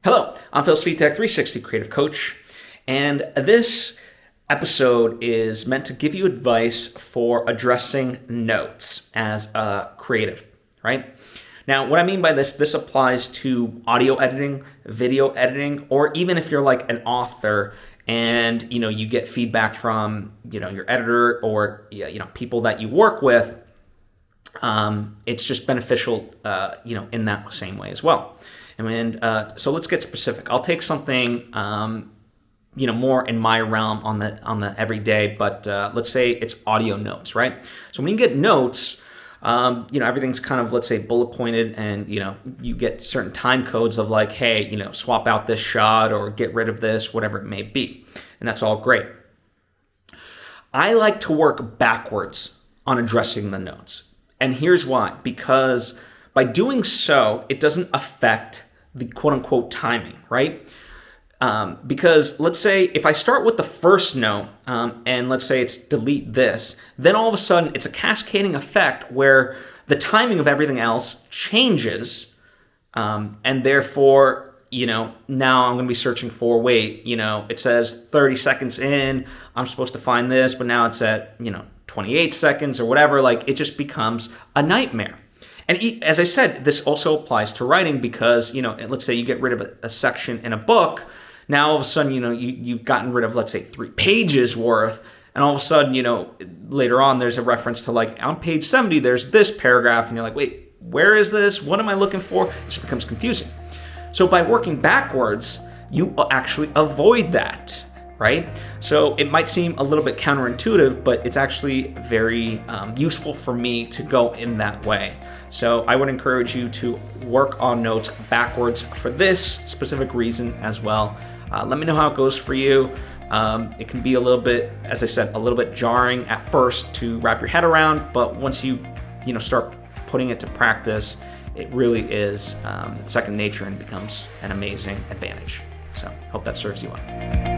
Hello, I'm Phil Svitek, 360 Creative Coach, and this episode is meant to give you advice for addressing notes as a creative, right? Now, what I mean by this applies to audio editing, video editing, or even if you're like an author and you get feedback from your editor or people that you work with. It's just beneficial, in that same way as well. So let's get specific. I'll take something, more in my realm on the everyday, but let's say it's audio notes, right? So when you get notes, everything's kind of, let's say, bullet pointed, and you get certain time codes of like, hey, swap out this shot or get rid of this, whatever it may be, and that's all great. I like to work backwards on addressing the notes, and here's why. Because by doing so, it doesn't affect the quote-unquote timing, right? Because let's say if I start with the first note, and let's say it's delete this, then all of a sudden it's a cascading effect where the timing of everything else changes, and therefore, now I'm going to be searching for, it says 30 seconds in, I'm supposed to find this, but now it's at, 28 seconds or whatever. Like, it just becomes a nightmare. And as I said, this also applies to writing because, let's say you get rid of a section in a book. Now, all of a sudden, you've gotten rid of, let's say, 3 pages worth. And all of a sudden, later on, there's a reference to like on page 70, there's this paragraph. And you're like, wait, where is this? What am I looking for? It just becomes confusing. So by working backwards, you actually avoid that, right? So it might seem a little bit counterintuitive, but it's actually very useful for me to go in that way. So I would encourage you to work on notes backwards for this specific reason as well. Let me know how it goes for you. It can be a little bit, as I said, a little bit jarring at first to wrap your head around, but once you start putting it to practice, it really is second nature and becomes an amazing advantage. So hope that serves you well.